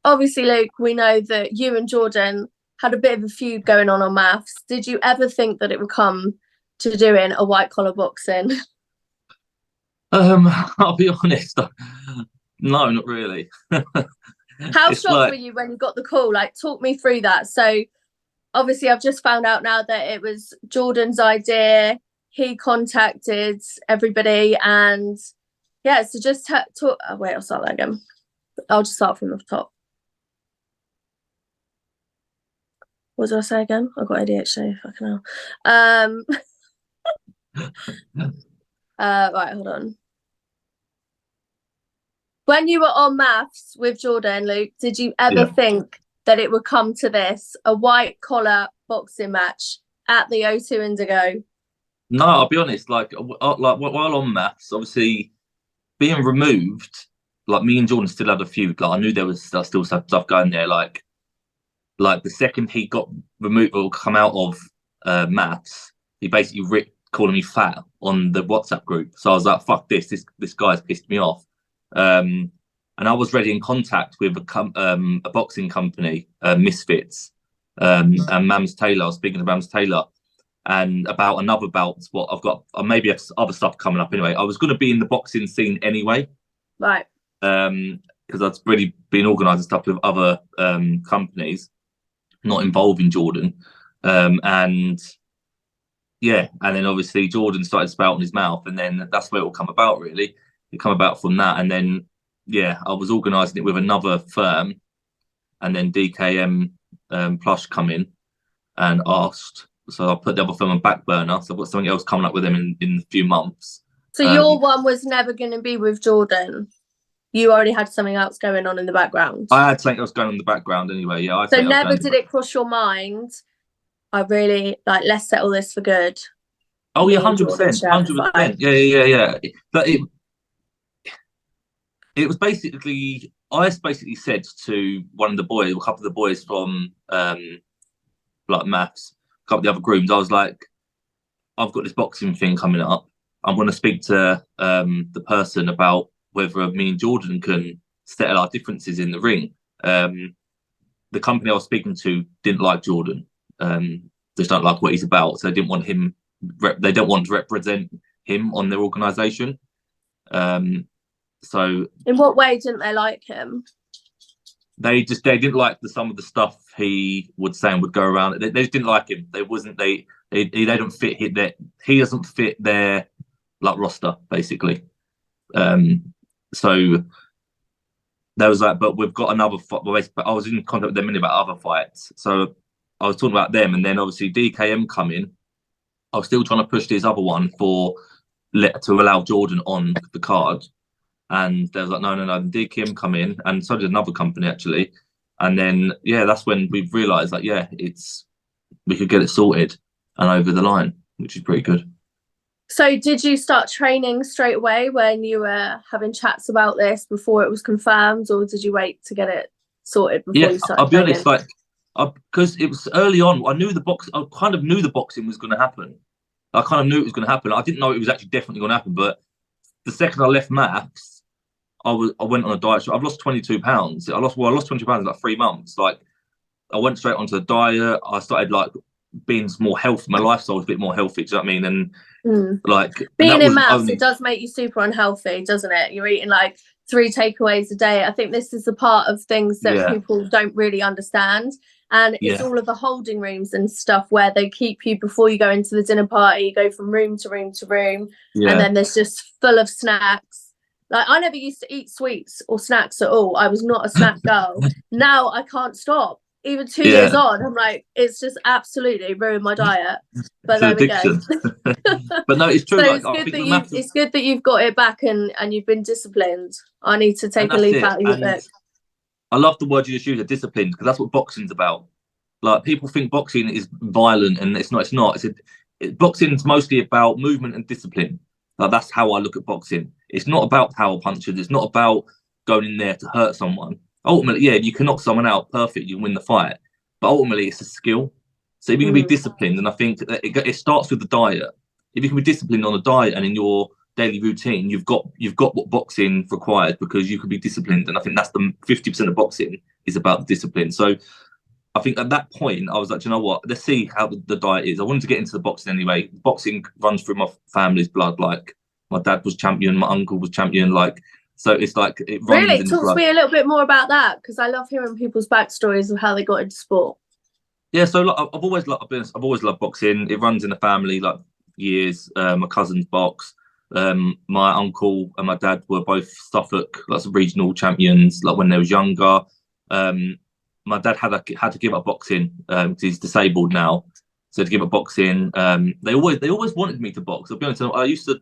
obviously, Luke, we know that you and Jordan had a bit of a feud going on maths. Did you ever think that it would come to doing a white collar boxing? I'll be honest. No, not really. How It's shocked were like, you when you got the call? Like, talk me through that. So, obviously, I've just found out now that it was Jordan's idea. He contacted everybody, and yeah, so just talk. Oh, wait, I'll start that again. I'll just start from the top. What did I say again? I've got ADHD. Fucking hell. Right, hold on. When you were on maths with Jordan, Luke, did you ever yeah. think that it would come to this, a white collar boxing match at the O2 Indigo? No, I'll be honest. Like while on maths, obviously being removed, like me and Jordan still had a feud. Like I knew there was still stuff going there. Like the second he got removed or come out of maths, he basically ripped calling me fat on the WhatsApp group. So I was like, "Fuck this! This guy's pissed me off." And I was already in contact with a boxing company, Misfits, and Mams Taylor. I was speaking to Mams Taylor, and about another bout. What I've got, maybe other stuff coming up. Anyway, I was going to be in the boxing scene anyway, right? Because I'd really been organising stuff with other companies, not involving Jordan, and yeah, and then obviously Jordan started spouting his mouth, and then that's where it will come about. Really, it come about from that, and then yeah, I was organising it with another firm, and then DKM Plush come in and asked. So I put the other firm on back burner. So I've got something else coming up with them in a few months. So your one was never going to be with Jordan. You already had something else going on in the background. I had something else going on in the background anyway. Yeah. So never did it cross your mind? I really like. Let's settle this for good. Oh yeah, 100%, 100%. Yeah. But it was basically, I basically said to one of the boys, a couple of the boys from like maths, a couple of the other grooms, I was like, I've got this boxing thing coming up. I'm going to speak to the person about whether me and Jordan can settle our differences in the ring. The company I was speaking to didn't like Jordan. Just don't like what he's about. So they didn't want him. They don't want to represent him on their organisation. So in what way didn't they like him? They didn't like some of the stuff he would say and would go around. They just didn't like him. They don't fit. He doesn't fit their like roster basically. So there was like, but we've got another fight. I was in contact with them about other fights. So I was talking about them, and then obviously DKM come in. I was still trying to push this other one to allow Jordan on the card. And they was like, no, DKM come in, and so did another company actually. And then yeah, that's when we realised that we could get it sorted and over the line, which is pretty good. So did you start training straight away when you were having chats about this before it was confirmed, or did you wait to get it sorted before you started? I'll be honest, because it was early on. I kind of knew the boxing was going to happen. I kind of knew it was going to happen. I didn't know it was actually definitely going to happen, but the second I left maths, I went on a diet. I've lost 22 pounds. I lost 22 pounds in like 3 months. Like I went straight onto the diet. I started like being more healthy. My lifestyle was a bit more healthy. Do you know what I mean? And like being in maths, it does make you super unhealthy, doesn't it? You're eating like 3 takeaways a day. I think this is the part of things that people don't really understand. And it's all of the holding rooms and stuff where they keep you before you go into the dinner party. You go from room to room to room, and then there's just full of snacks. Like I never used to eat sweets or snacks at all. I was not a snack girl. Now I can't stop. Even 2 years on, I'm like, it's just absolutely ruined my diet. But there we go. But no, it's true. So it's good that you've got it back and you've been disciplined. I need to take a leaf out of your book. I love the word you just used, disciplined, because that's what boxing's about. Like people think boxing is violent, and it's not. It's not. Boxing's mostly about movement and discipline. Like that's how I look at boxing. It's not about power punches. It's not about going in there to hurt someone. Ultimately, yeah, you can knock someone out, perfect, you win the fight. But ultimately, it's a skill. So if you can be disciplined, and I think that it starts with the diet. If you can be disciplined on the diet and in your daily routine, you've got what boxing requires, because you could be disciplined, and I think that's the 50% of boxing is about discipline. So I think at that point I was like, you know what? Let's see how the diet is. I wanted to get into the boxing anyway. Boxing runs through my family's blood. Like my dad was champion, my uncle was champion. Like so, it's like it runs really. in Talk to me a little bit more about that, because I love hearing people's backstories of how they got into sport. Yeah, so like, I've always loved boxing. It runs in the family, like years. My cousins box. My uncle and my dad were both Suffolk, like regional champions, like when they was younger. My dad had to give up boxing because he's disabled now, so to give up boxing. They always wanted me to box. I'll be honest, I used to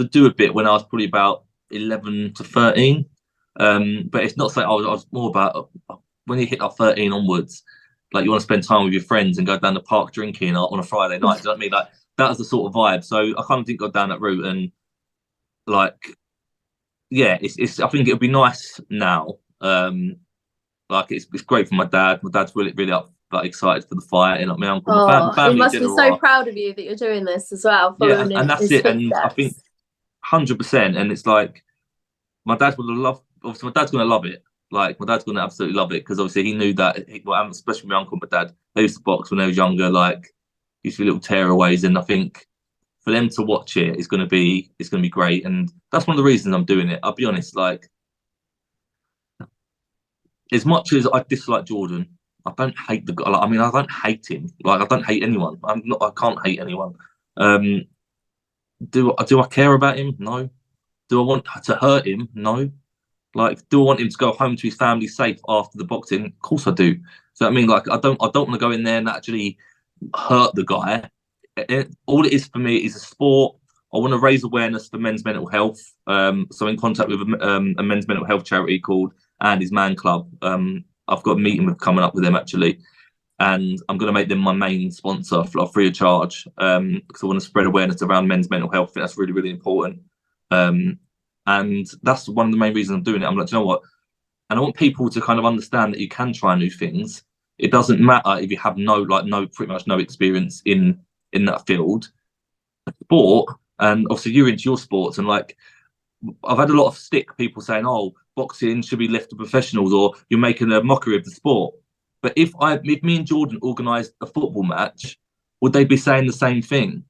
do a bit when I was probably about 11 to 13, but it's not so. I was more about when you hit like 13 onwards. Like you want to spend time with your friends and go down the park drinking on a Friday night. Do you know what I mean? Like that was the sort of vibe. So I kind of didn't go down that route. And like, yeah, it's. I think it would be nice now. Like it's great for my dad. My dad's really up, like excited for the fight, and like my uncle, my family. He must be so proud of you that you're doing this as well. Yeah, and that's it. And I think 100%. And it's like my dad would have loved. Obviously, my dad's going to love it. Like my dad's going to absolutely love it, because obviously he knew that. Well, especially my uncle and my dad, they used to box when they was younger. Like used to be little tearaways, and I think for them to watch it is going to be great. And that's one of the reasons I'm doing it. I'll be honest, like as much as I dislike Jordan, I don't hate the guy. Like, I mean, I don't hate him. Like I don't hate anyone. I can't hate anyone. Do I care about him? No. Do I want to hurt him? No. Like, do I want him to go home to his family safe after the boxing? Of course I do. So I mean, like, I don't want to go in there and actually hurt the guy. All it is for me is a sport. I want to raise awareness for men's mental health. So I'm in contact with a men's mental health charity called Andy's Man Club. I've got a meeting coming up with them actually, and I'm going to make them my main sponsor for free of charge, because I want to spread awareness around men's mental health. I think that's really, really important. And that's one of the main reasons I'm doing it. I'm like, you know what? And I want people to kind of understand that you can try new things. It doesn't matter if you have pretty much no experience in that field. Sport, and obviously you're into your sports, and like I've had a lot of stick people saying, "Oh, boxing should be left to professionals," or "You're making a mockery of the sport." But if me and Jordan organised a football match, would they be saying the same thing?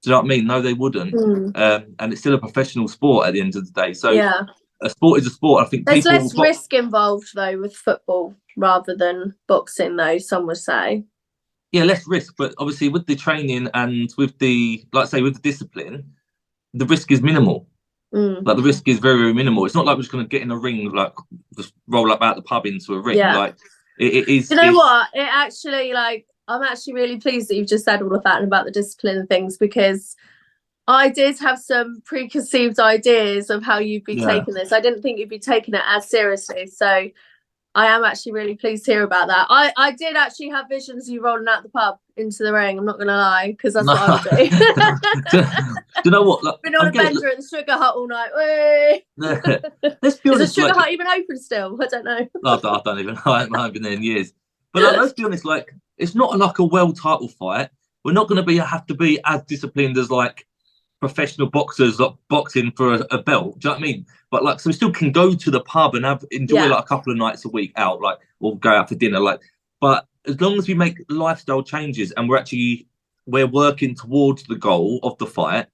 Do you know what I mean? No, they wouldn't. And it's still a professional sport at the end of the day. So yeah, a sport is a sport. I think there's less risk involved though with football rather than boxing, though. Some would say. Yeah, less risk, but obviously with the training and with the with the discipline, the risk is minimal. Like the risk is very, very minimal. It's not like we're just going to get in a ring, like just roll up out the pub into a ring. Yeah. Like it is. You know what? It actually I'm actually really pleased that you've just said all of that and about the discipline and things, because I did have some preconceived ideas of how you'd be taking this. I didn't think you'd be taking it as seriously. So I am actually really pleased to hear about that. I did actually have visions of you rolling out the pub into the ring. I'm not going to lie, because that's what I would do. Do you know what? Like, been on a bender at the Sugar Hut all night. Let's be honest. Is the Sugar Hut even open still? I don't know. I don't even know. I haven't been there in years. But let's be honest. Like, it's not like a world title fight. We're not going to have to be as disciplined as like professional boxers like boxing for a belt. Do you know what I mean? But like, so we still can go to the pub and enjoy like a couple of nights a week out, like, or go out for dinner. Like, but as long as we make lifestyle changes and we're working towards the goal of the fight,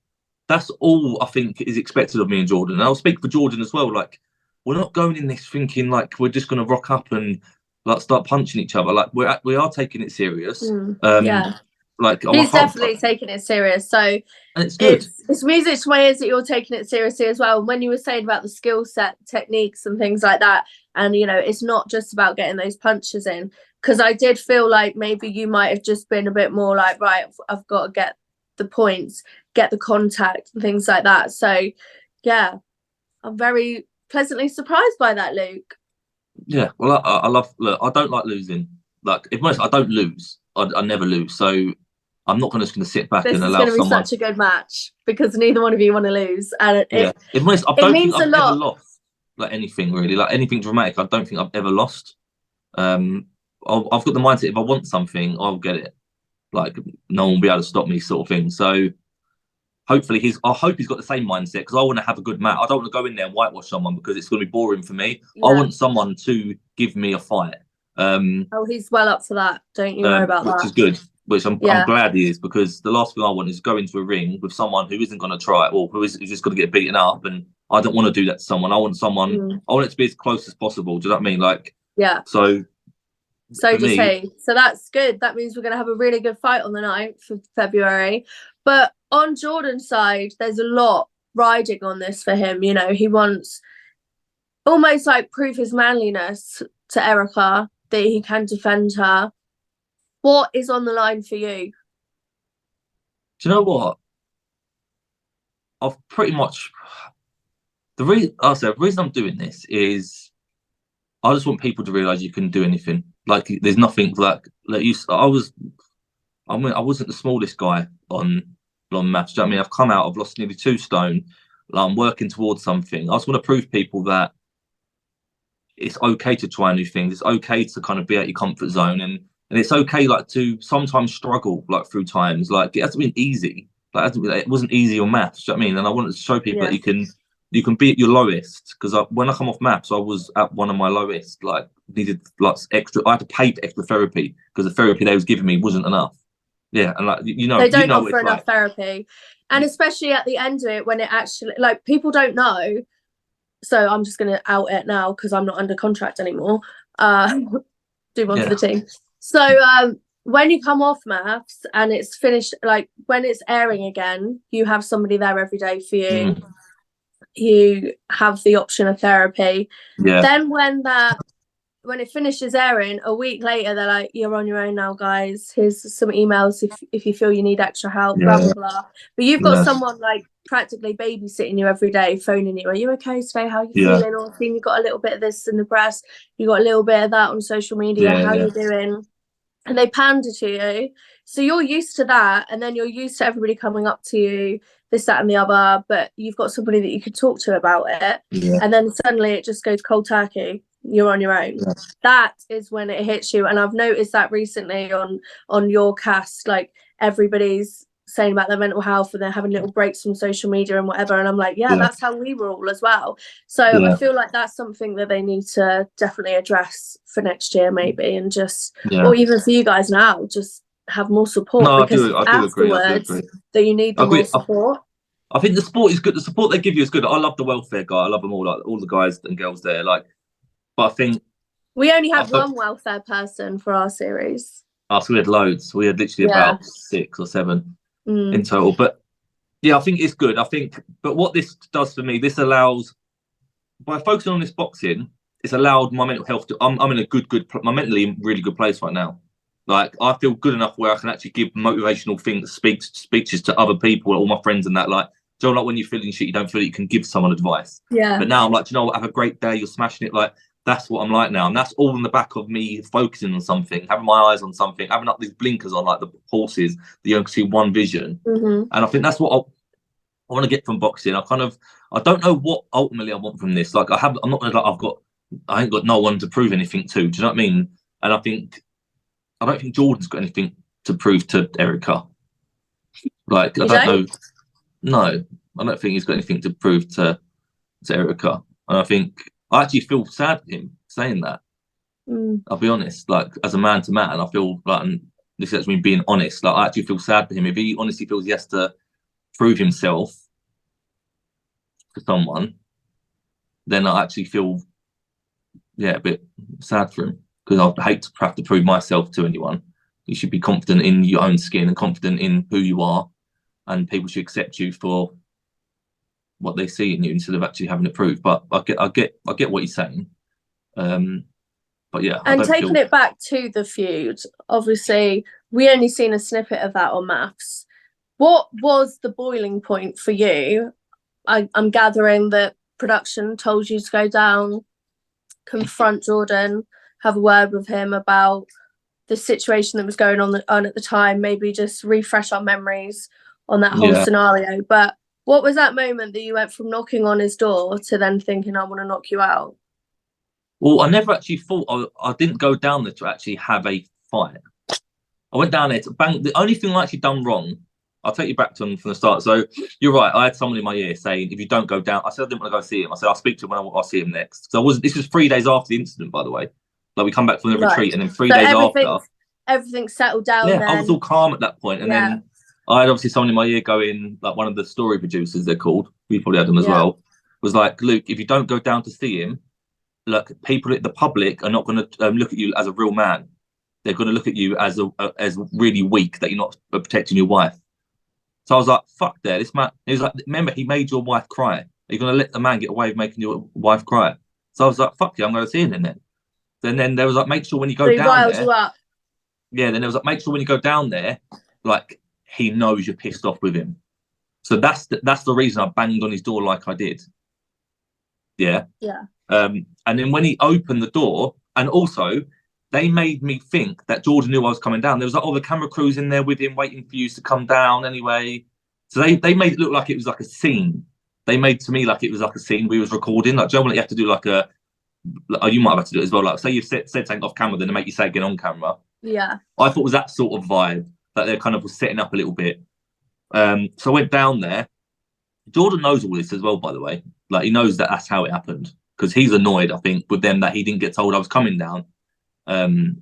that's all I think is expected of me and Jordan. And I'll speak for Jordan as well. Like, we're not going in this thinking like we're just going to rock up and like start punching each other. Like we are taking it serious. Like he's definitely taking it serious. So and it's good. It's music to my ears that you're taking it seriously as well. And when you were saying about the skill set, techniques, and things like that, and it's not just about getting those punches in, because I did feel like maybe you might have just been a bit more like, right, I've got to get the points, get the contact, and things like that. So yeah, I'm very pleasantly surprised by that, Luke. Yeah, well, look, I don't like losing. Like, I don't lose. I never lose. So I'm not just going to sit back and allow someone. This is going to be such a good match, because neither one of you want to lose, and I don't think I've ever lost like anything really, like anything dramatic. I don't think I've ever lost. I've got the mindset, if I want something, I'll get it. Like, no one will be able to stop me, sort of thing. So hopefully I hope he's got the same mindset, because I want to have a good match. I don't want to go in there and whitewash someone because it's going to be boring for me. Yeah. I want someone to give me a fight. He's well up for that. Don't you worry about that. Which is good. Which I'm glad he is, because the last thing I want is go into a ring with someone who isn't going to try it, or who's just going to get beaten up. And I don't want to do that to someone. I want someone. I want it to be as close as possible. Do you know what I mean? Like, So does he. So that's good. That means we're going to have a really good fight on the 9th of February. But on Jordan's side, there's a lot riding on this for him. You know, he wants almost like prove his manliness to Erica, that he can defend her. What is on the line for you? Do you know what? I've pretty much the reason I'm doing this is I just want people to realise you can do anything. Like, there's nothing like you. I wasn't the smallest guy on maths. Do you know what I mean? I've come out. I've lost nearly 2 stone. I'm working towards something. I just want to prove people that it's okay to try new things. It's okay to kind of be out your comfort zone, and it's okay like to sometimes struggle like through times. Like, it hasn't been easy. Like, it wasn't easy on maths. Do you know what I mean? And I wanted to show people that you can be at your lowest, because when I come off maths, I was at one of my lowest. Like, needed lots extra. I had to pay for extra therapy because the therapy they was giving me wasn't enough. Yeah, and like, they don't offer enough therapy, and especially at the end of it, when it actually, like, people don't know. So I'm just going to out it now because I'm not under contract anymore. Do one for the team. So when you come off maths and it's finished, like when it's airing again, you have somebody there every day for you. You have the option of therapy. Then when it finishes airing, a week later, they're like, you're on your own now, guys. Here's some emails if you feel you need extra help, blah, blah, blah. But you've got someone like practically babysitting you every day, phoning you. Are you okay today? How are you feeling? Or you got a little bit of this in the press. You got a little bit of that on social media. How you doing? And they pander to you. So you're used to that. And then you're used to everybody coming up to you, this, that, and the other. But you've got somebody that you could talk to about it. And then suddenly it just goes cold turkey. You're on your own. That is when it hits you. And I've noticed that recently on your cast, like everybody's saying about their mental health and they're having little breaks from social media and whatever. And I'm like, that's how we were all as well. So I feel like that's something that they need to definitely address for next year, maybe, and just, or even for you guys now, just have more support, because I do agree. That you need the more support. I think the support is good. The support they give you is good. I love the welfare guy. I love them all, like all the guys and girls there. Like, but I think we only had one welfare person for our series. So we had loads. We had literally about 6 or 7 in total. But yeah, I think it's good. But what this does for me, this allows, by focusing on this boxing, it's allowed my mental health to. I'm in a my mentally really good place right now. Like, I feel good enough where I can actually give motivational speeches to other people, all my friends and that. Like, do you know, like when you're feeling shit, you don't feel like you can give someone advice. But now I'm like, do you know what? Have a great day. You're smashing it. Like, that's what I'm like now. And that's all in the back of me focusing on something, having my eyes on something, having up these blinkers on, like the horses, that you can see one vision. And I think that's what I want to get from boxing. I don't know what ultimately I want from this. Like, I ain't got no one to prove anything to. Do you know what I mean? And I don't think Jordan's got anything to prove to Erica. Like, I don't know. No, I don't think he's got anything to prove to Erica. And I actually feel sad for him saying that. I'll be honest. Like, as a man to man, I feel like, and this is me being honest, like, I actually feel sad for him. If he honestly feels he has to prove himself to someone, then I actually feel, a bit sad for him, because I hate to have to prove myself to anyone. You should be confident in your own skin and confident in who you are, and people should accept you for what they see in you instead of actually having to prove. But I get what you're saying. But yeah. And taking it back to the feud, obviously we only seen a snippet of that on maths. What was the boiling point for you? I'm gathering that production told you to go down, confront Jordan, have a word with him about the situation that was going on at the time, maybe just refresh our memories on that whole scenario. But what was that moment that you went from knocking on his door to then thinking, I want to knock you out? Well, I never actually thought, I didn't go down there to actually have a fight. I went down there to bang. The only thing I actually done wrong I'll take you back to from the start. So you're right. I had someone in my ear saying, if you don't go down, I said I didn't want to go see him. I said I'll speak to him when I'll see him next. So this was 3 days after the incident, by the way. Like we come back from the retreat, and then 3 days after, everything's settled down. Yeah, then. I was all calm at that point, and then I had obviously someone in my ear going, like one of the story producers, they're called. We probably had them as well. Was like, Luke, if you don't go down to see him, look, people, the public are not going to look at you as a real man. They're going to look at you as as really weak, that you're not protecting your wife. So I was like, fuck that. This man, he was like, remember, he made your wife cry. Are you going to let the man get away with making your wife cry? So I was like, fuck you, I'm going to see him then. And then there was like, make sure when you go down there. You up. Yeah, then there was like, make sure when you go down there, like, he knows you're pissed off with him. So that's the reason I banged on his door like I did. Yeah. Yeah. And then when he opened the door, and also they made me think that Jordan knew I was coming down. There was like, the camera crew's in there with him waiting for you to come down anyway. So they made it look like it was like a scene. They made to me like it was like a scene we was recording. Like generally you have to do like you might have had to do it as well. Like say you've said something off camera, then they make you say again on camera. Yeah. I thought it was that sort of vibe that they kind of was setting up a little bit. So I went down there. Jordan knows all this as well, by the way. Like he knows that that's how it happened, because he's annoyed, I think, with them that he didn't get told I was coming down. And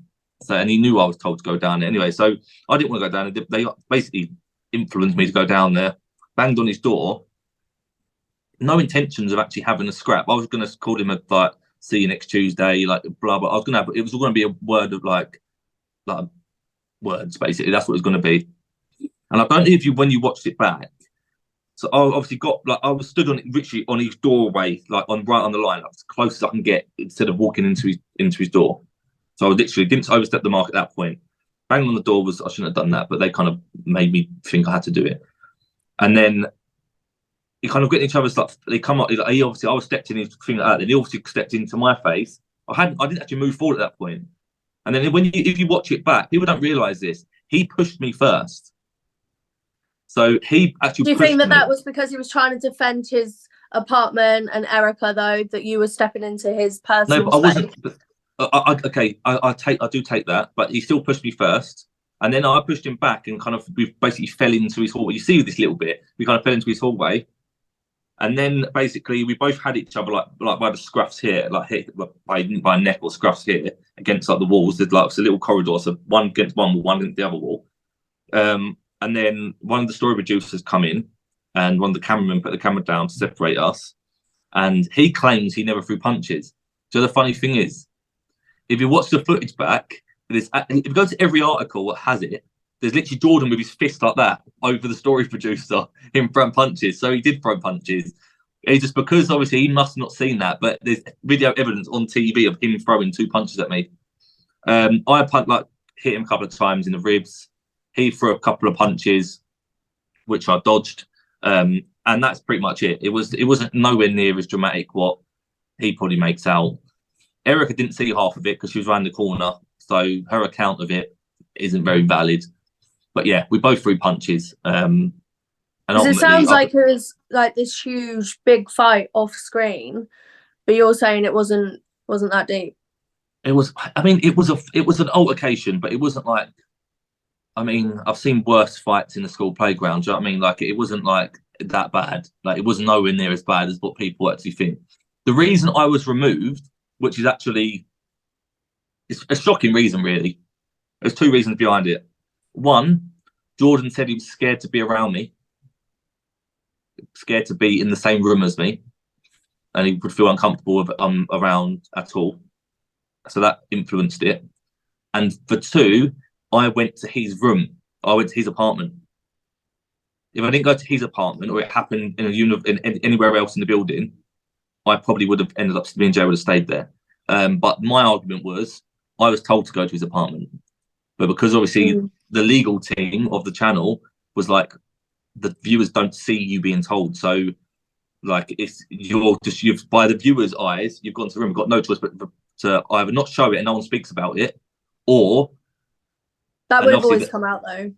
he knew I was told to go down there anyway. So I didn't want to go down there. They basically influenced me to go down there. Banged on his door. No intentions of actually having a scrap. I was going to call him like, see you next Tuesday, like blah blah. I was going to have. It was all going to be a word of like words, basically. That's what it was going to be. And I don't know if when you watched it back. So I obviously got like I was stood on it, literally on his doorway, like right on the line, like, as close as I can get, instead of walking into his door. So I literally didn't overstep the mark at that point. Banging on the door I shouldn't have done that, but they kind of made me think I had to do it. And then you kind of get each other's stuff. They come up. I was stepped in his thing like that. Then he obviously stepped into my face. I didn't actually move forward at that point. And then if you watch it back, people don't realise this. He pushed me first. So he actually. Do you think that was because he was trying to defend his apartment and Erica, though, that you were stepping into his personal space? No, but I wasn't. I do take that, but he still pushed me first, and then I pushed him back, and kind of we basically fell into his hallway. You see this little bit, we kind of fell into his hallway, and then basically we both had each other like by the scruffs here, like hit by neck or scruffs here against like the walls. There's like a little corridor, so one against one wall, one against the other wall. And then one of the story producers come in, and one of the cameramen put the camera down to separate us, and he claims he never threw punches. So the funny thing is, if you watch the footage back, if you go to every article that has it, there's literally Jordan with his fist like that over the story producer, him throwing punches. So he did throw punches. It's just because obviously he must not seen that, but there's video evidence on TV of him throwing 2 punches at me. I hit him a couple of times in the ribs. He threw a couple of punches, which I dodged, and that's pretty much it. It wasn't nowhere near as dramatic what he probably makes out. Erica didn't see half of it because she was around the corner, so her account of it isn't very valid. But yeah, we both threw punches. And it sounds like it was like this huge big fight off screen, but you're saying it wasn't that deep. It was. I mean, it was an altercation, but it wasn't like. I mean, I've seen worse fights in the school playground. Do you know what I mean? Like, it wasn't like that bad. Like, it was nowhere near as bad as what people actually think. The reason I was removed, which is actually it's a shocking reason, really. There's 2 reasons behind it. One, Jordan said he was scared to be around me, scared to be in the same room as me, and he would feel uncomfortable around at all. So that influenced it. And for 2, I went to his room. I went to his apartment. If I didn't go to his apartment, or it happened in anywhere else in the building, I probably would have ended up being jail, would have stayed there. But my argument was, I was told to go to his apartment, but because obviously the legal team of the channel was like, the viewers don't see you being told, so like you've by the viewers' eyes, you've gone to the room, got no choice but to either not show it and no one speaks about it, or. That would have always come out, though.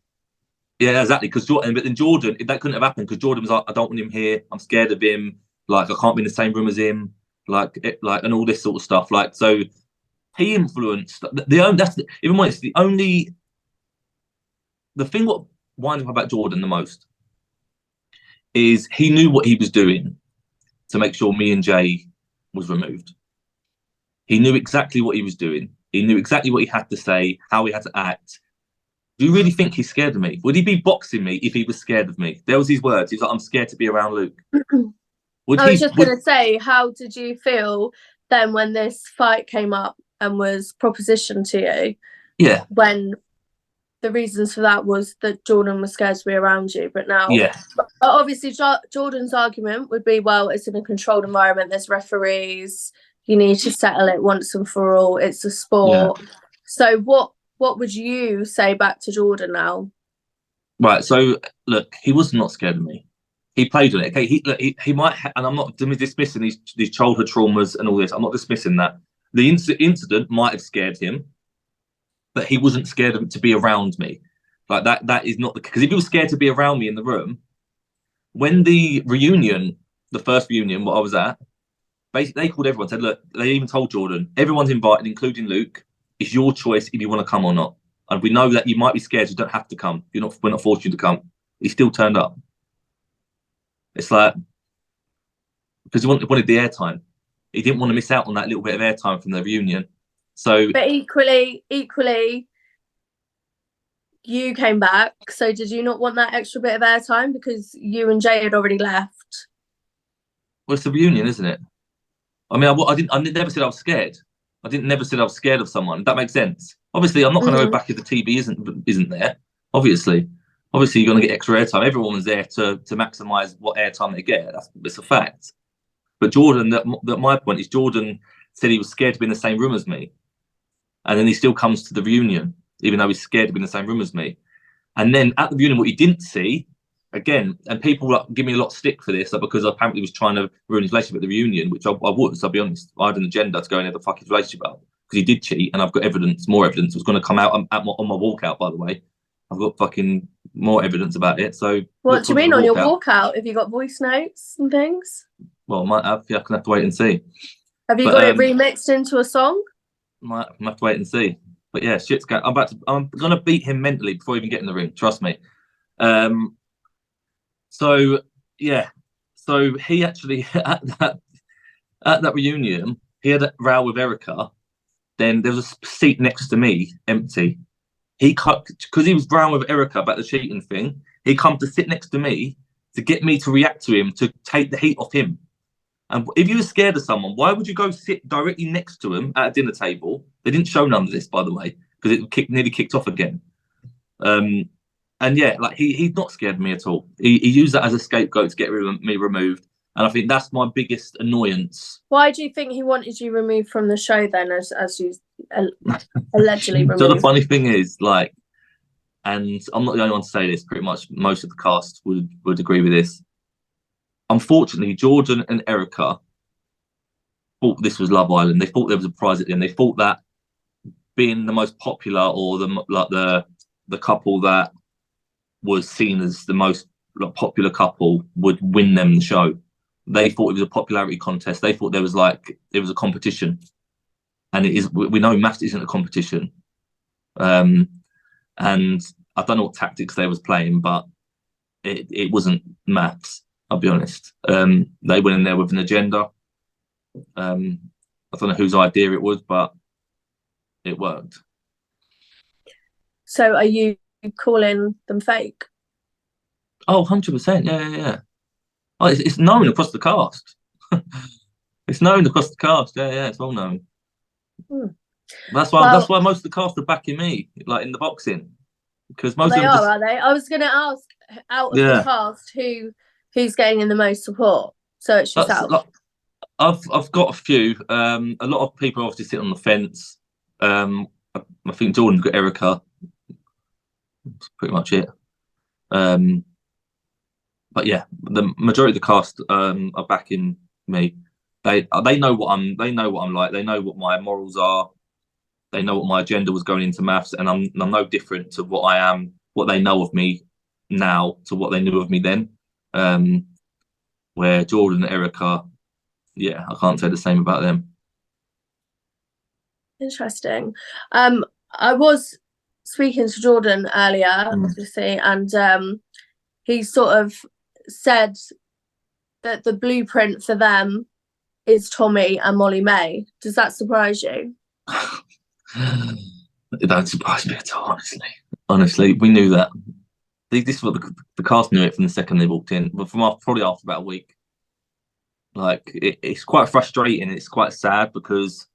Yeah, exactly. But then Jordan, that couldn't have happened because Jordan was like, I don't want him here. I'm scared of him. Like, I can't be in the same room as him. And all this sort of stuff. Like, so he influenced. The thing winds up about Jordan the most is he knew what he was doing to make sure me and Jay was removed. He knew exactly what he was doing. He knew exactly what he had to say, how he had to act. Do you really think he's scared of me? Would he be boxing me if he was scared of me? There was his words. He was like, I'm scared to be around Luke. I was just going to say, how did you feel then when this fight came up and was propositioned to you? Yeah. When the reasons for that was that Jordan was scared to be around you, but now, yeah, obviously, Jordan's argument would be, well, it's in a controlled environment. There's referees. You need to settle it once and for all. It's a sport. Yeah. So what would you say back to Jordan now? Right. So look, he was not scared of me. He played on it. Okay. He might, and I'm not dismissing these childhood traumas and all this. I'm not dismissing that. The incident might have scared him, but he wasn't scared to be around me. Like that is not because if he was scared to be around me in the room, when the reunion, the first reunion, what I was at, basically they called everyone, said, look, they even told Jordan, everyone's invited, including Luke. It's your choice if you want to come or not. And we know that you might be scared, so you don't have to come. We're not forcing you to come. He still turned up. It's like, because he wanted the airtime. He didn't want to miss out on that little bit of airtime from the reunion. So, but equally, you came back. So did you not want that extra bit of airtime because you and Jay had already left? Well, it's the reunion, isn't it? I mean, I never said I was scared. I didn't never said I was scared of someone. That makes sense. Obviously, I'm not going to go back if the TV isn't there. Obviously, you're going to get extra airtime. Everyone was there to maximise what airtime they get. It's a fact. But Jordan, that my point is, Jordan said he was scared to be in the same room as me, and then he still comes to the reunion, even though he's scared to be in the same room as me. And then at the reunion, what he didn't see, again, and people give me a lot of stick for this, because I apparently was trying to ruin his relationship at the reunion, which I was, I'll be honest. I had an agenda to go and have a fuck his relationship out, because he did cheat, and I've got evidence, more evidence. It was going to come out on my walkout, by the way. I've got fucking more evidence about it. So what do you mean on your walkout? Have you got voice notes and things? Well, I might have. Yeah, I can have to wait and see. Have you got it remixed into a song? Might have to wait and see. But yeah, shit's going. I'm gonna beat him mentally before I even get in the ring. Trust me. So yeah. So he actually at that reunion, he had a row with Erica. Then there was a seat next to me, empty. He cut because he was rowing with Erica about the cheating thing. He come to sit next to me to get me to react to him, to take the heat off him. And if you were scared of someone, why would you go sit directly next to him at a dinner table? They didn't show none of this, by the way, because it nearly kicked off again. And yeah, like he's not scared of me at all. He used that as a scapegoat to get me removed. And I think that's my biggest annoyance. Why do you think he wanted you removed from the show then, as you allegedly removed? So the funny thing is, like, and I'm not the only one to say this, pretty much most of the cast would agree with this. Unfortunately, Jordan and Erica thought this was Love Island. They thought there was a prize at the end. They thought that being the most popular or the couple that was seen as the most popular couple would win them the show. They thought it was a popularity contest. They thought it was a competition, and it is. We know maths isn't a competition. And I don't know what tactics they was playing, but it wasn't maths. I'll be honest. They went in there with an agenda. I don't know whose idea it was, but it worked. So are you calling them fake? Oh, 100%. Yeah. Oh, it's known across the cast. It's known across the cast. Yeah, it's well known. That's why most of the cast are backing me, like in the boxing. Because most of them are they? I was going to ask, out of the cast, who's getting in the most support? So it's yourself. I've got a few. A lot of people obviously sit on the fence. I think Jordan's got Erica. That's pretty much it. But yeah, the majority of the cast are backing me. They know what I'm. They know what I'm like. They know what my morals are. They know what my agenda was going into maths, and I'm no different to what I am. What they know of me now to what they knew of me then. Where Jordan and Erica, yeah, I can't say the same about them. Interesting. I was speaking to Jordan earlier, obviously, and he sort of said that the blueprint for them is Tommy and Molly May. Does that surprise you? It don't surprise me at all, honestly. Honestly, we knew that. This is what the cast knew it from the second they walked in, but probably after about a week. Like, it's quite frustrating. It's quite sad because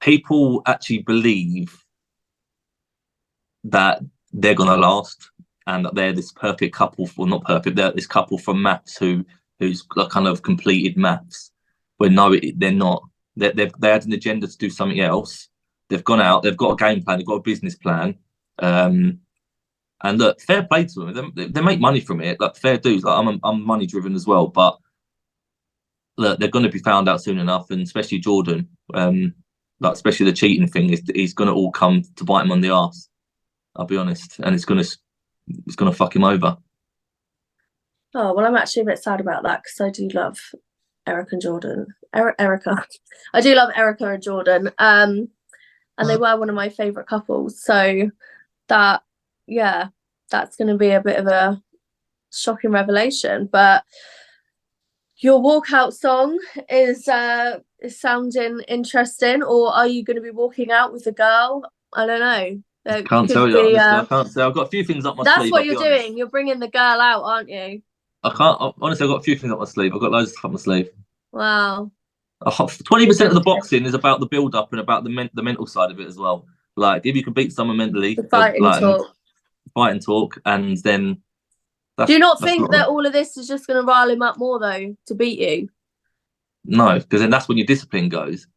people actually believe that they're gonna last and that they're this perfect couple. Well, not perfect. They're this couple from maths who's kind of completed maths. When no, they're not. They had an agenda to do something else. They've gone out. They've got a game plan. They've got a business plan. And look, fair play to them. They make money from it. Like, fair dues. Like, I'm money driven as well. But look, they're going to be found out soon enough, and especially Jordan. Like, especially the cheating thing is going to all come to bite him on the arse. I'll be honest, and it's going to fuck him over. Oh well, I'm actually a bit sad about that because I do love Erica and Jordan. Erica, I do love Erica and Jordan. And they were one of my favourite couples. So that, yeah, that's going to be a bit of a shocking revelation. But your walkout song is sounding interesting, or are you going to be walking out with a girl? I don't know. I can't tell you. I can't say. I've got a few things up my sleeve. That's what you're doing. You're bringing the girl out, aren't you? I can't. Honestly, I've got a few things up my sleeve. I've got loads up my sleeve. Wow. 20% of the boxing is about the build-up and about the mental side of it as well. Like, if you can beat someone mentally, fight and talk, and then. Do you not think that all of this is just going to rile him up more, though, to beat you? No, because then that's when your discipline goes.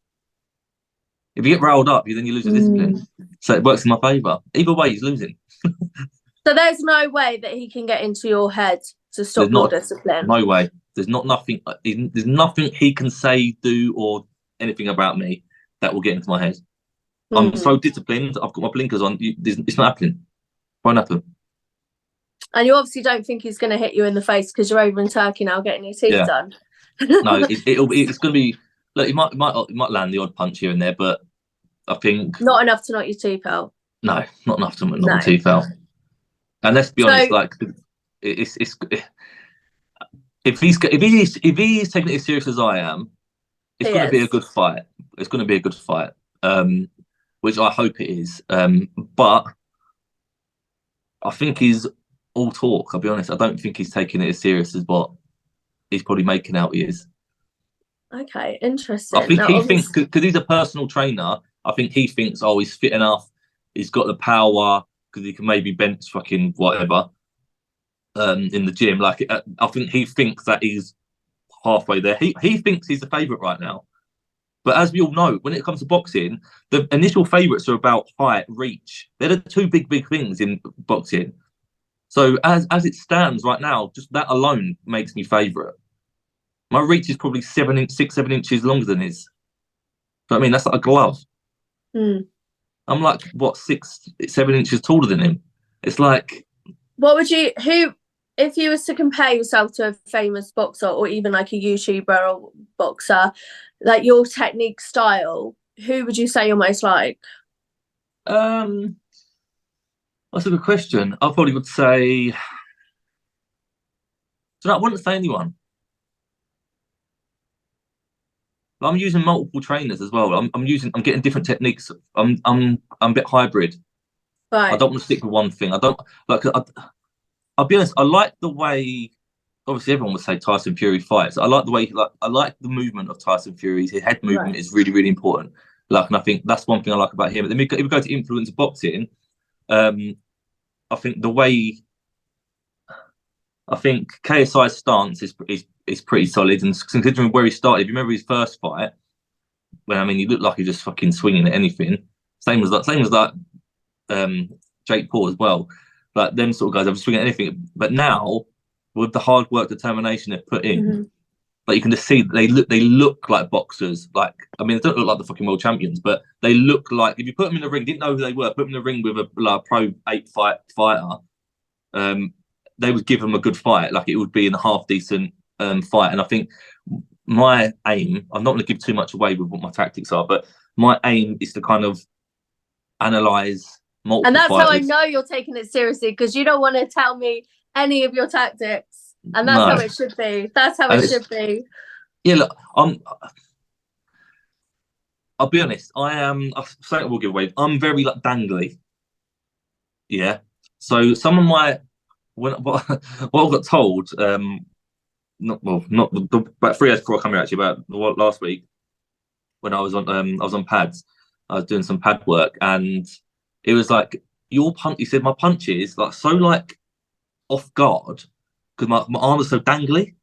If you get riled up, then you lose your discipline. So it works in my favour. Either way, he's losing. So there's no way that he can get into your head to stop your discipline? No way. There's nothing he can say, do, or anything about me that will get into my head. I'm so disciplined. I've got my blinkers on. It's not happening. Won't happen. And you obviously don't think he's going to hit you in the face because you're over in Turkey now getting your teeth done. No, it's going to be. Look, he might land the odd punch here and there, but I think not enough to knock your teeth out. No, not enough to knock my teeth out. And let's be honest, like, it's if he's taking it as serious as I am, it's going to be a good fight. It's going to be a good fight, which I hope it is. But I think he's all talk. I'll be honest. I don't think he's taking it as serious as what he's probably making out he is. Okay, interesting. I think he thinks, because he's a personal trainer, I think he thinks, oh, he's fit enough, he's got the power, because he can maybe bench fucking whatever in the gym. Like, I think he thinks that he's halfway there. He thinks he's the favourite right now. But as we all know, when it comes to boxing, the initial favourites are about height, reach. They're the two big things in boxing. So as it stands right now, just that alone makes me favourite. My reach is probably 7 inches longer than his. So I mean, that's like a glove. I'm like, what, 6, 7 inches taller than him. It's like, if you was to compare yourself to a famous boxer or even like a YouTuber or boxer, like your technique style, who would you say you're most like? That's a good question. I probably would say, so I wouldn't say anyone. I'm using multiple trainers as well. I'm getting different techniques. I'm a bit hybrid. Right. I don't want to stick with one thing. I don't like. I'll be honest. I like the way. Obviously, everyone would say Tyson Fury fights. I like the way. I like the movement of Tyson Fury. His head movement is really, really important. Like, and I think that's one thing I like about him. But then if we go to influence boxing, I think the way. I think KSI's stance is pretty solid, and considering where he started, if you remember his first fight, when he looked like he was just fucking swinging at anything. Same as that Jake Paul as well. Like, them sort of guys, I'm swinging at anything. But now, with the hard work, determination they've put in, like, you can just see they look like boxers. Like, I mean, they don't look like the fucking world champions, but they look like, if you put them in the ring, didn't know who they were, put them in the ring with a pro 8 fighter. They would give them a good fight. Like, it would be in a half decent fight. And I think my aim, I'm not going to give too much away with what my tactics are, but my aim is to kind of analyze multiple and that's fighters. how I know you're taking it seriously, because you don't want to tell me any of your tactics, and that's how it should be. That's how it should be. Yeah, look, I'll be honest. I'll say it will give away. I'm very like dangly. Yeah. So some of my what I got told, not about 3 days before I come here, actually, about last week, when I was on pads, I was doing some pad work, and it was like, your punch. He said my punches like so like off guard because my arm is so dangly.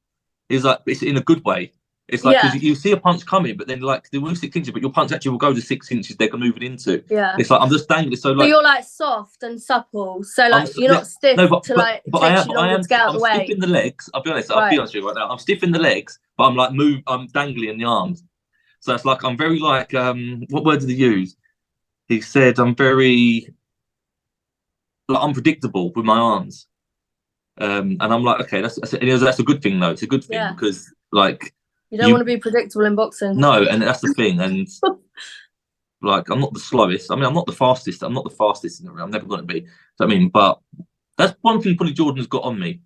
It's like, it's in a good way. It's like, because you see a punch coming, but then like they move 6 inches, but your punch actually will go to 6 inches they're moving into. Yeah. It's like I'm just dangling. So like, but you're like soft and supple, so like you're not stiff. No, but it takes you longer to get out of the way. I'm stiff in the legs. I'll be honest. I'll be honest with you right now. I'm stiff in the legs, but I'm like I'm dangling in the arms. So it's like I'm very like what word did he use? He said I'm very like unpredictable with my arms. And I'm like, okay, that's a good thing though. It's a good thing because like you don't want to be predictable in boxing. No, and that's the thing. And like, I'm not the slowest. I mean, I'm not the fastest. I'm not the fastest in the ring. I'm never going to be. So, I mean, but that's one thing probably Jordan's got on me.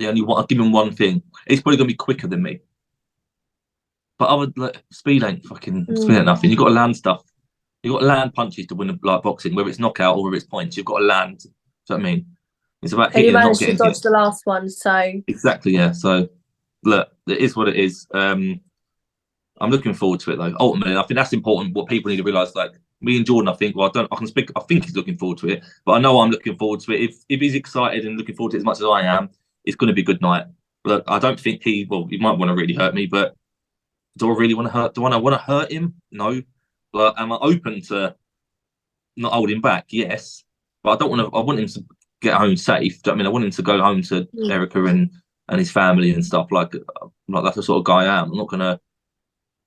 I'll give him one thing. He's probably going to be quicker than me. But other like, speed ain't nothing. You got to land stuff. You got to land punches to win like boxing, whether it's knockout or whether it's points. You've got to land. Do you know what I mean? It's about hitting. And you managed to dodge the last one, so exactly, yeah. So look, it is what it is. I'm looking forward to it though. Ultimately, I think that's important. What people need to realise, like me and Jordan, I think. Well, I can speak. I think he's looking forward to it, but I know I'm looking forward to it. If he's excited and looking forward to it as much as I am, it's going to be a good night. But I don't think he might want to really hurt me, but do I really want to hurt? Do I want to hurt him? No. But am I open to not holding back? Yes. But I don't want to. I want him to get home safe. Do you know what I mean? I want him to go home to Erica and his family and stuff. Like that's the sort of guy I am. I'm not gonna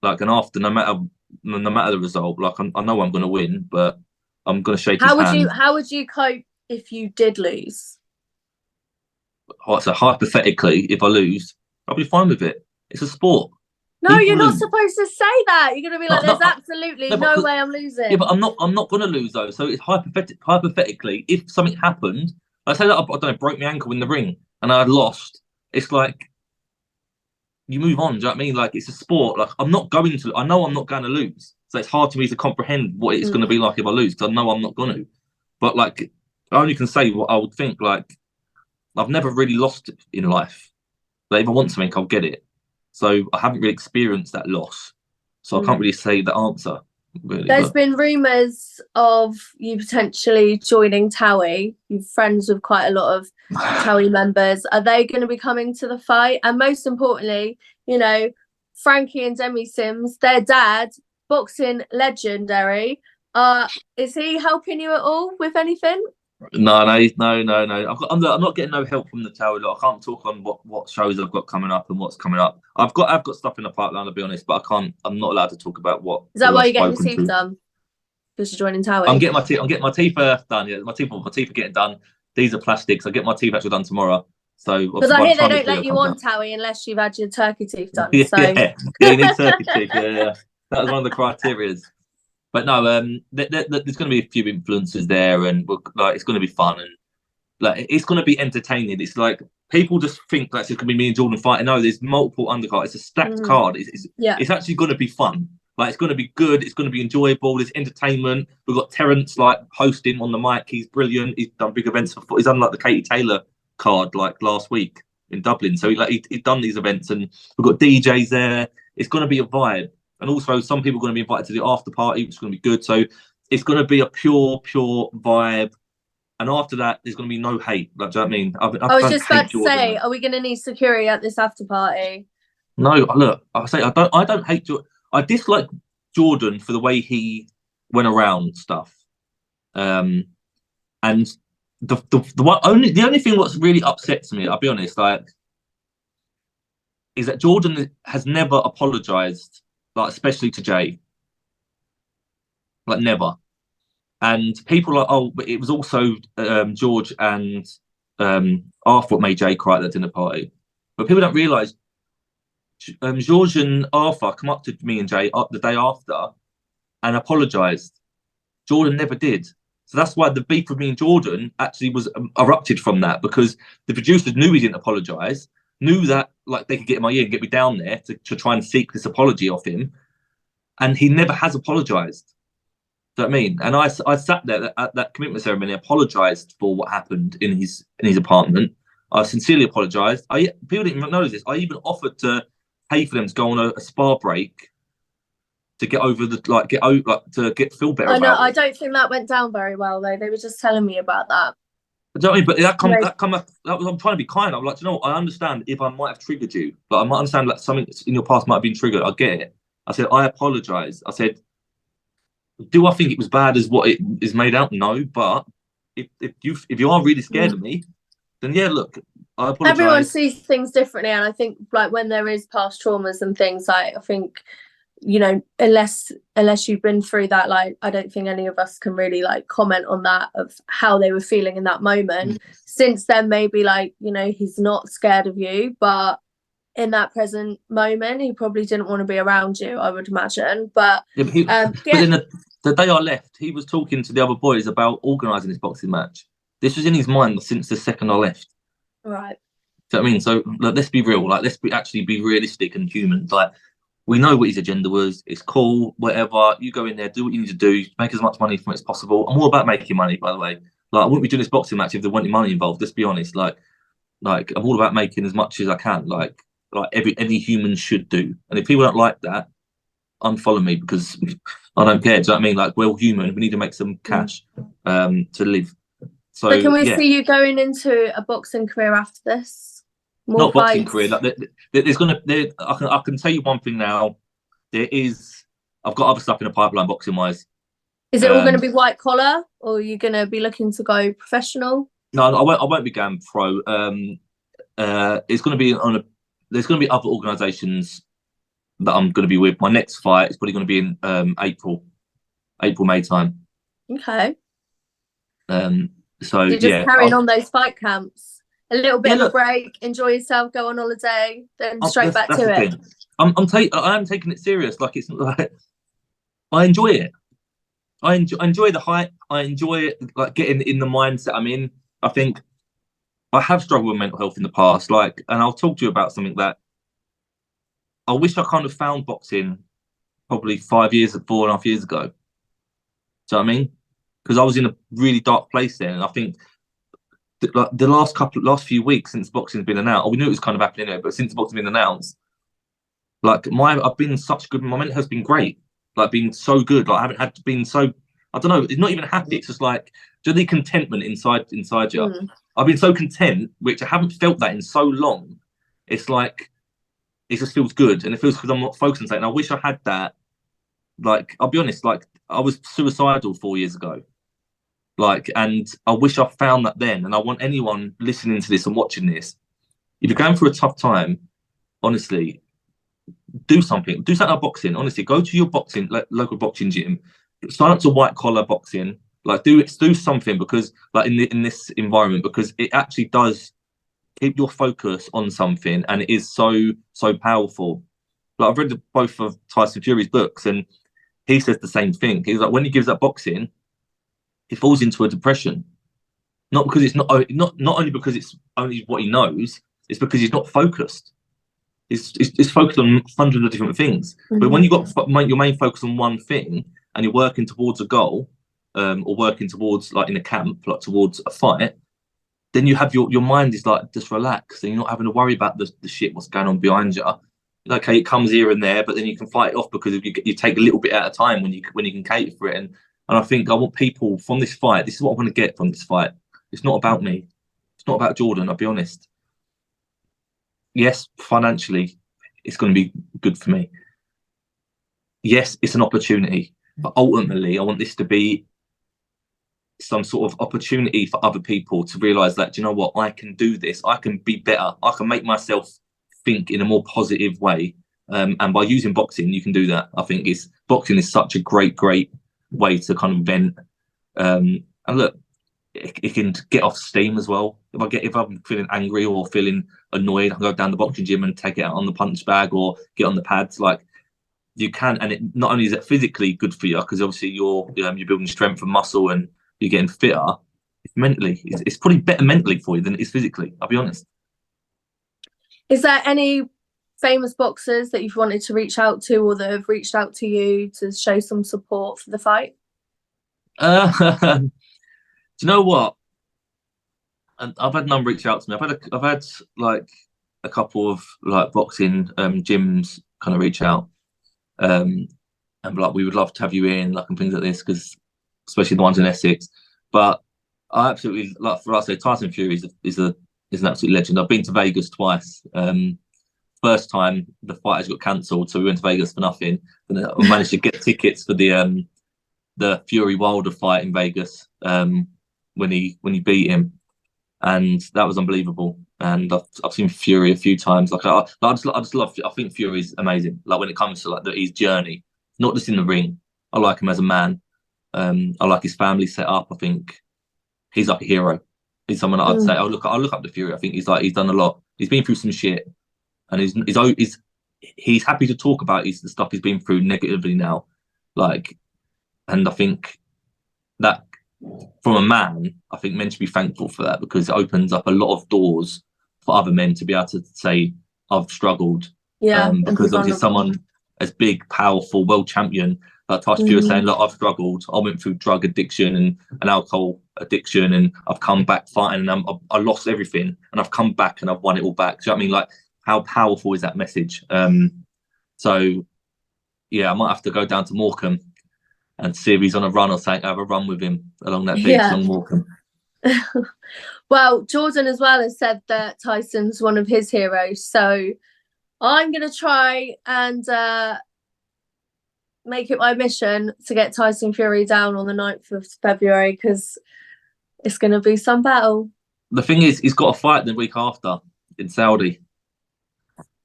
like, and after no matter the result, like I know I'm gonna win, but I'm gonna shake his hand. How would you cope if you did lose? So hypothetically, if I lose, I'll be fine with it. It's a sport. No, you're not supposed to say that. You're going to be like, there's absolutely no way I'm losing. Yeah, but I'm not going to lose though. So it's hypothetically, if something happened, I say that I don't know, broke my ankle in the ring and I had lost. It's like you move on. Do you know what I mean? Like it's a sport. Like I know I'm not going to lose. So it's hard for me to comprehend what it's going to be like if I lose, because I know I'm not going to. But like I only can say what I would think. Like I've never really lost in life. Like if I want something, I'll get it. So I haven't really experienced that loss. So I can't really say the answer. Really, There's been rumours of you potentially joining Towie. You're friends with quite a lot of Towie members. Are they going to be coming to the fight? And most importantly, Frankie and Demi Sims, their dad, boxing legendary. Is he helping you at all with anything? No. I'm not getting no help from the Tower. I can't talk on what shows I've got coming up and what's coming up. I've got stuff in the pipeline, to be honest, but I'm not allowed to talk about what. Is that why you're getting your teeth done? Because you're joining Tower. I'm getting my teeth done. Yeah, my teeth are getting done. These are plastics. I get my teeth actually done tomorrow. So because I hear they don't let you on Towie unless you've had your turkey teeth done. Yeah, you need turkey teeth. Yeah. That was one of the criteria. But no, there's going to be a few influences there, and it's going to be fun, and like it's going to be entertaining. It's like people just think that it's going to be me and Jordan fighting. No, there's multiple undercards. It's a stacked card. It's actually going to be fun. Like it's going to be good. It's going to be enjoyable. There's entertainment. We've got Terence like hosting on the mic. He's brilliant. He's done big events before. He's done like the Katie Taylor card like last week in Dublin. So he's done these events, and we've got DJs there. It's going to be a vibe. And also, some people are going to be invited to the after party, which is going to be good. So it's going to be a pure vibe. And after that, there's going to be no hate. Like, do you know what I mean? I was just about to say, are we going to need security at this after party? No, look, I don't hate Jordan. I dislike Jordan for the way he went around stuff. And the only thing what's really upsets me, I'll be honest, like, is that Jordan has never apologized. Like, especially to Jay. Like, never. And people are like, but it was also George and Arthur what made Jay cry at that dinner party. But people don't realise George and Arthur come up to me and Jay the day after and apologised. Jordan never did. So that's why the beef with me and Jordan actually was erupted from that, because the producers knew he didn't apologise, knew that like they could get in my ear and get me down there to try and seek this apology off him, and he never has apologised. Do you know what I mean? And I sat there at that commitment ceremony, apologised for what happened in his apartment. I sincerely apologised. People didn't even notice this. I even offered to pay for them to go on a spa break to get over to feel better. I know. I don't think that went down very well though. They were just telling me about that. Do you know what I mean? But I'm trying to be kind. I'm like, you know what? I understand if I might have triggered you. Like, I might understand like something in your past might have been triggered. I get it. I said, I apologise. I said, do I think it was bad as what it is made out? No, but if you are really scared of me, then yeah, look, I apologise. Everyone sees things differently, and I think like when there is past traumas and things, like I think, you know, unless you've been through that, like I don't think any of us can really like comment on that, of how they were feeling in that moment. Since then, maybe like, you know, he's not scared of you, but in that present moment he probably didn't want to be around you, I would imagine. But but then the day I left, he was talking to the other boys about organising this boxing match. This was in his mind since the second I left. Right. Do you know what I mean? So like, let's be real. Like, let's actually be realistic and human. Like, we know what his agenda was. It's cool, whatever. You go in there, do what you need to do, make as much money from it as possible. I'm all about making money, by the way. Like, I wouldn't be doing this boxing match if there wasn't money involved. Let's be honest. Like I'm all about making as much as I can. Like any human should do. And if people don't like that, unfollow me, because I don't care. Do you know what I mean? Like, we're all human. We need to make some cash to live. So can we see you going into a boxing career after this? Not boxing career. Like, there's gonna. I can tell you one thing now. I've got other stuff in the pipeline, boxing wise. Is it all going to be white collar, or are you going to be looking to go professional? No, I won't be going pro. It's going to be there's going to be other organisations that I'm going to be with. My next fight is probably going to be in April, May time. Okay. So you're just carrying on those fight camps. A little bit of a break, enjoy yourself, go on holiday, then straight back to it. I am taking it serious. Like, it's like, I enjoy it. I enjoy the hype. I enjoy it, like getting in the mindset I'm in. I think I have struggled with mental health in the past, like, and I'll talk to you about something that I wish I kind of found boxing probably 4.5 years ago. Do you know what I mean? Because I was in a really dark place then, and I think like the last few weeks since boxing's been announced, we knew it was kind of happening anyway, but since boxing's been announced, like I've been such good. My mental has been great, like been so good. Like I haven't had to been so. I don't know. It's not even happy. It's just like just the contentment inside you. I've been so content, which I haven't felt that in so long. It's like it just feels good, and it feels because I'm not focused on something. I wish I had that. Like, I'll be honest. Like, I was suicidal 4 years ago. Like, and I wish I found that then. And I want anyone listening to this and watching this, if you're going through a tough time, honestly, do something. Do something about boxing. Honestly, go to your boxing, like local boxing gym. Sign up to white collar boxing. Like, do something, because like in this environment, because it actually does keep your focus on something, and it is so powerful. Like, I've read both of Tyson Fury's books, and he says the same thing. He's like, when he gives up boxing, he falls into a depression, not because it's not only because it's only what he knows, it's because he's not focused. It's focused on hundreds of different things. But when you've got your main focus on one thing, and you're working towards a goal, or working towards, like in a camp, like towards a fight, then you have your mind is like just relaxed, and you're not having to worry about the shit what's going on behind you. Okay, it comes here and there, but then you can fight it off, because you take a little bit at a time when you can cater for it. And I think I want people from this fight. This is what I want to get from this fight. It's not about me. It's not about Jordan. I'll be honest. Yes, financially, it's going to be good for me. Yes, it's an opportunity, but ultimately, I want this to be some sort of opportunity for other people to realise that, do you know what, I can do this. I can be better. I can make myself think in a more positive way. And by using boxing, you can do that. I think boxing is such a great way to kind of vent. And look, it can get off steam as well. If I'm feeling angry or feeling annoyed, I can go down the boxing gym and take it out on the punch bag or get on the pads. Like you can, and it not only is it physically good for you because obviously you're building strength and muscle and you're getting fitter. It's probably better mentally for you than it is physically. I'll be honest. Is there any famous boxers that you've wanted to reach out to or that have reached out to you to show some support for the fight? Do you know what? And I've had none reach out to me. I've had like a couple of like boxing gyms kind of reach out, and like we would love to have you in, like and things like this, because especially the ones in Essex. But I absolutely like for us. Tyson Fury is an absolute legend. I've been to Vegas twice. First time the fight has got cancelled, so we went to Vegas for nothing. And I managed to get tickets for the Fury Wilder fight in Vegas when he beat him, and that was unbelievable. And I've seen Fury a few times. Like I just love. I think Fury's amazing. Like when it comes to like his journey, not just in the ring. I like him as a man. I like his family set up. I think he's like a hero. He's someone that I'd say I look up to Fury. I think he's done a lot. He's been through some shit, and he's happy to talk about the stuff he's been through negatively now. Like, and I think that from a man, I think men should be thankful for that because it opens up a lot of doors for other men to be able to say, I've struggled. Yeah. Because obviously someone as big, powerful, world champion like Tyson Fury saying, look, I've struggled. I went through drug addiction and alcohol addiction and I've come back fighting and I lost everything and I've come back and I've won it all back. Do you know what I mean? Like, how powerful is that message? So, yeah, I might have to go down to Morecambe and see if he's on a run or something. Have a run with him along that beach along Morecambe. Well, Jordan as well has said that Tyson's one of his heroes. So I'm going to try and make it my mission to get Tyson Fury down on the 9th of February because it's going to be some battle. The thing is, he's got a fight the week after in Saudi.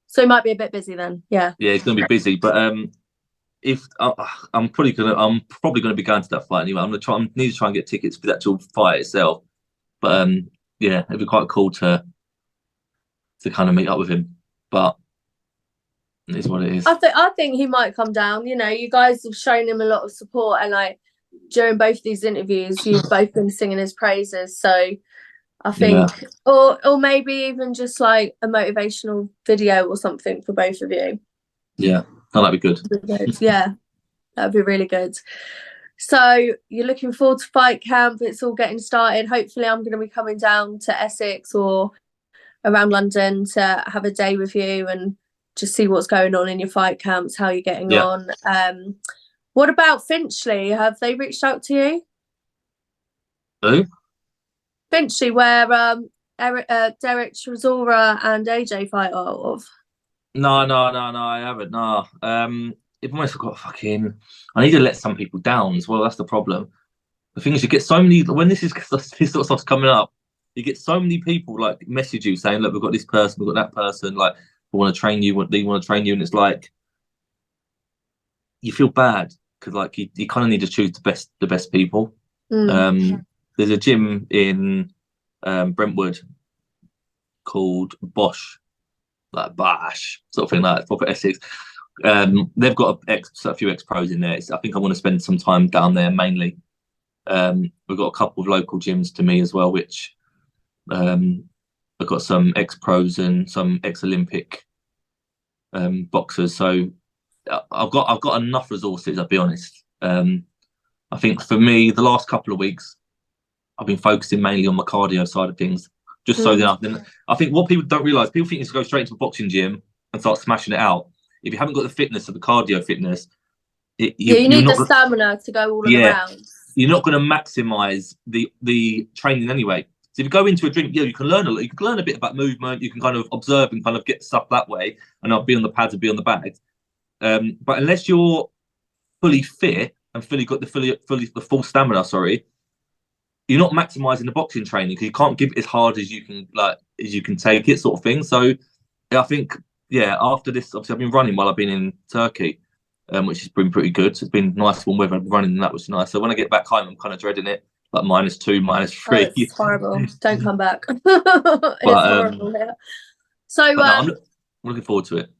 So he might be a bit busy then. Yeah. Yeah, he's going to be busy. But if I'm probably gonna be going to that fight anyway. I need to try and get tickets for the actual fight itself. But yeah, it'd be quite cool to kind of meet up with him. But it is what it is. I think he might come down. You know, you guys have shown him a lot of support, and like during both these interviews, you've both been singing his praises. So I think, or maybe even just like a motivational video or something for both of you. Yeah, that'd be good. Yeah, that'd be really good. So you're looking forward to fight camp. It's all getting started. Hopefully I'm going to be coming down to Essex or around London to have a day with you and just see what's going on in your fight camps, how you're getting on. What about Finchley? Have they reached out to you? Who? Finchley, where Derek Chisora and AJ fight out of. No, I haven't. No. If almost got fucking. I need to let some people down as well. That's the problem. The thing is, you get so many when this sort of stuff's coming up. You get so many people like message you saying, "Look, we've got this person, we've got that person. Like, we want to train you. They want to train you," and it's like you feel bad because like you kind of need to choose the best people. There's a gym in Brentwood called Bosch, like Bash, sort of thing, like proper Essex. They've got a few ex-pros in there. I think I want to spend some time down there mainly. We've got a couple of local gyms to me as well, which I've got some ex-pros and some ex-Olympic boxers. So I've got enough resources, I'll be honest. I think for me, the last couple of weeks, I've been focusing mainly on my cardio side of things, just so that I think what people don't realise, people think you go straight into a boxing gym and start smashing it out. If you haven't got the fitness or the cardio fitness, you need the stamina to go all around. You're not going to maximise the training anyway. So if you go into a gym, you can learn a lot. You can learn a bit about movement. You can kind of observe and kind of get stuff that way, and I'll be on the pads and be on the bags. But unless you're fully fit and fully got the full stamina, you're not maximising the boxing training because you can't give it as hard as you can take it, sort of thing. So I think, after this, obviously I've been running while I've been in Turkey, which has been pretty good. It's been nice warm weather. Running and that was nice. So when I get back home, I'm kind of dreading it. like -2, -3. Oh, it's horrible. Don't come back. It's horrible here. So no, I'm looking forward to it.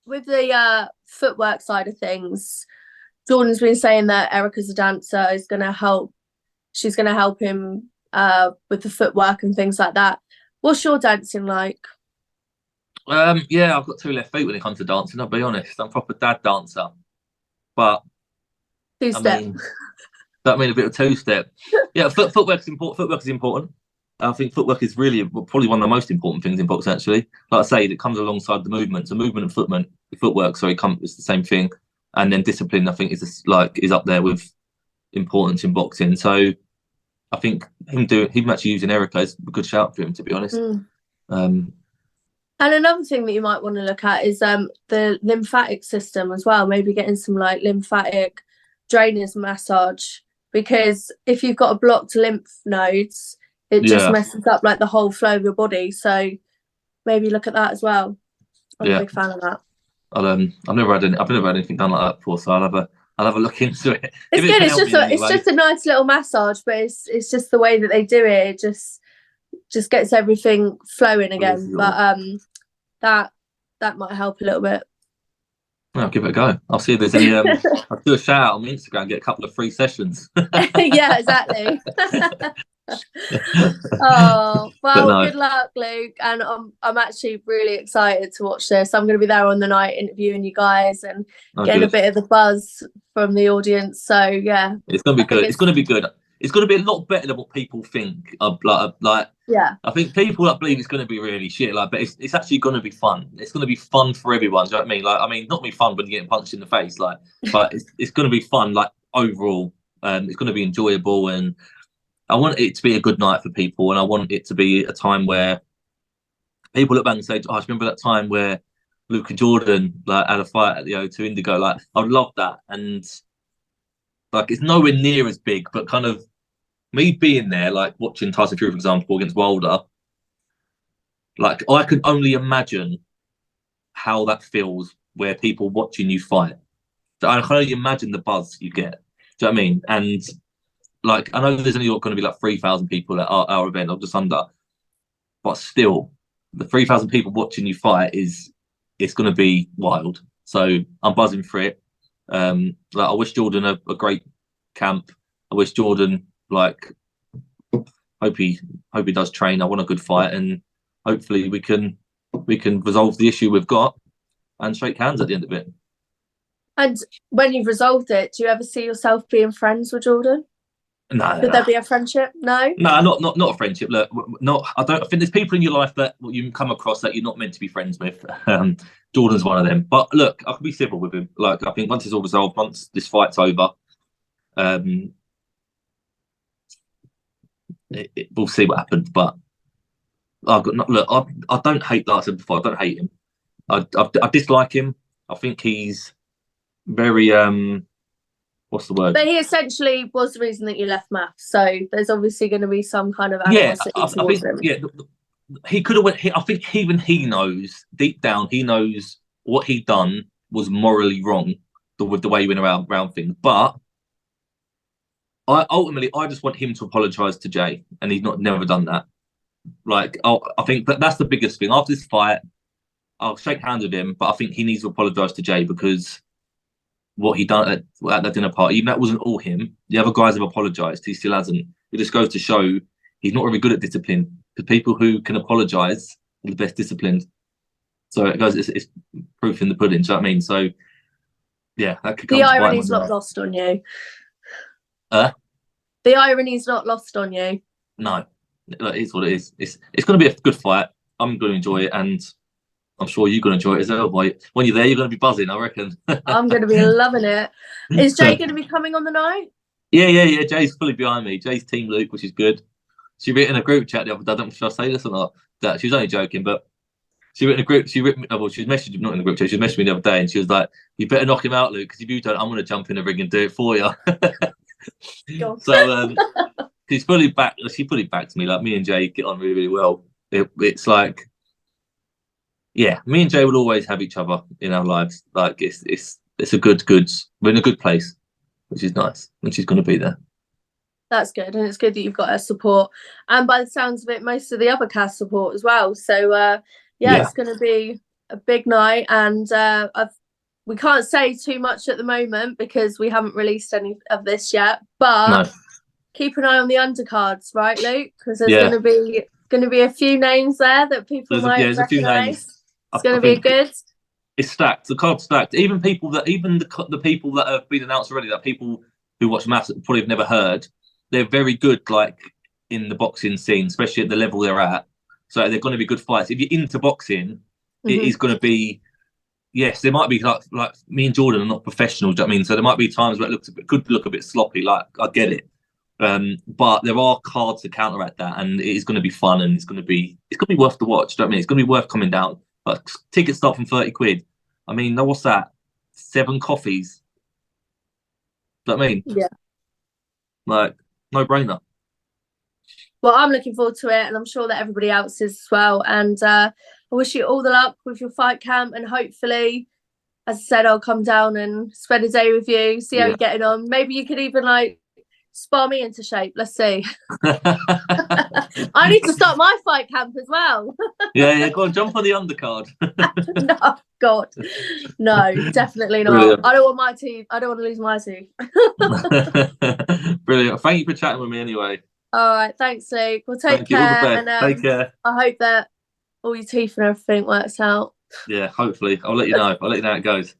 With the footwork side of things, Jordan's been saying that Erica's a dancer, is going to help. She's going to help him with the footwork and things like that. What's your dancing like? Yeah, I've got 2 left feet when it comes to dancing. I'll be honest, I'm a proper dad dancer, but 2-step. That mean a bit of 2-step. Yeah, footwork is important. Footwork is important. I think footwork is really probably one of the most important things in boxing. Actually, like I say, it comes alongside the movement. So movement and footwork. So it's the same thing. And then discipline, I think, is up there with importance in boxing. So I think him actually using Erica is a good shout for him, to be honest. And another thing that you might want to look at is the lymphatic system as well. Maybe getting some like lymphatic drainage massage, because if you've got a blocked lymph nodes, it just messes up like the whole flow of your body. So maybe look at that as well. I'm a big fan of that. I've never had anything done like that before, so I'll have a look into it. It's good. It's just a nice little massage, but it's just the way that they do it. It just gets everything flowing again. But that might help a little bit. I'll give it a go. I'll see if there's any. I'll do a shout out on my Instagram and get a couple of free sessions. Yeah, exactly. Oh well, no. Good luck, Luke. And I'm actually really excited to watch this. I'm going to be there on the night interviewing you guys and getting a bit of the buzz from the audience. So yeah, it's going to be good. It's going to be good. It's going to be a lot better than what people think. Yeah, I think people believe it's going to be really shit. But it's actually going to be fun. It's going to be fun for everyone. Do you know what I mean? Not be fun when you're getting punched in the face. But it's going to be fun. Overall, it's going to be enjoyable, and I want it to be a good night for people, and I want it to be a time where people look back and say, "Oh, I remember that time where Luke and Jordan had a fight at the O2 Indigo." I would love that, and it's nowhere near as big, but kind of me being there, watching Tyson Fury, for example, against Wilder. I can only imagine how that feels where people watching you fight. So I can only imagine the buzz you get. Do you know what I mean? And I know there's only going to be 3,000 people at our event, or just under, but still, the 3,000 people watching you fight it's going to be wild. So I'm buzzing for it. I wish Jordan a great camp. I wish Jordan hope he does train. I want a good fight, and hopefully we can resolve the issue we've got and shake hands at the end of it. And when you've resolved it, do you ever see yourself being friends with Jordan? No. Could there be a friendship? No, not a friendship. Look, I think there's people in your life that you come across that you're not meant to be friends with. Jordan's one of them. But look, I can be civil with him. I think once it's all resolved, once this fight's over, we'll see what happens. But I don't hate. Like I said before, I don't hate him. I dislike him. I think he's very what's the word? But he essentially was the reason that you left maths. So there's obviously going to be some kind of animosity towards him. Yeah, he could have went. I think even he knows deep down. He knows what he done was morally wrong with the way he went around things. But I just want him to apologise to Jay, and he's never done that. I think that's the biggest thing. After this fight, I'll shake hands with him, but I think he needs to apologise to Jay, because what he done at that dinner party, even that wasn't all him. The other guys have apologised. He still hasn't. It just goes to show he's not very good at discipline. Because people who can apologise are the best disciplined. So it goes. It's proof in the pudding. Do you know what I mean? So yeah, that could come. The irony's not lost on you. The irony's not lost on you. No, it is what it is. It's going to be a good fight. I'm going to enjoy it, and I'm sure you're going to enjoy it as well. Boy, when you're there, you're going to be buzzing, I reckon. I'm going to be loving it. Is Jay going to be coming on the night? Yeah. Jay's fully behind me. Jay's team Luke, which is good. She wrote in a group chat the other day. I don't know if I say this or not. That she was only joking, but she wrote in a group. She wrote me. Well, she was messaging, not in the group chat. She was messaging me the other day, and she was like, "You better knock him out, Luke, because if you don't, I'm going to jump in the ring and do it for you." So she's fully back. She fully backed me. Me and Jay get on really, really well. It's yeah, me and Jay will always have each other in our lives. It's a good. We're in a good place, which is nice, and she's going to be there. That's good, and it's good that you've got her support, and by the sounds of it, most of the other cast support as well. So it's going to be a big night, and we can't say too much at the moment because we haven't released any of this yet. But keep an eye on the undercards, right, Luke? Because there's going to be a few names there that people might recognise. It's going to be good. It's stacked. The card's stacked. Even the people that have been announced already, that people who watch maths probably have never heard. They're very good, like in the boxing scene, especially at the level they're at. So they're going to be good fights. If you're into boxing, it is going to be. Yes, there might be like me and Jordan are not professionals. Do you know what I mean? So there might be times where it could look a bit sloppy. Like I get it, but there are cards to counteract that, and it is going to be fun, and it's going to be worth the watch. Do you know what I mean? It's going to be worth coming down. But tickets start from £30. I mean, what's that? 7 coffees. Do you know what I mean? Yeah. Like. No brainer. Well, I'm looking forward to it, and I'm sure that everybody else is as well. And I wish you all the luck with your fight camp, and hopefully, as I said, I'll come down and spend a day with you, see how you're getting on. Maybe you could even like spar me into shape. Let's see. I need to start my fight camp as well. Yeah, go on, jump on the undercard. No, God, no, definitely not. Brilliant. I don't want my teeth. I don't want to lose my teeth. Brilliant. Thank you for chatting with me anyway. All right, thanks, Luke. Well, take care. And, take care. I hope that all your teeth and everything works out. Yeah, hopefully. I'll let you know. I'll let you know how it goes.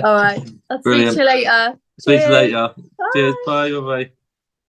All right. I'll speak to you later. Speak to you later. Cheers. Bye. Bye.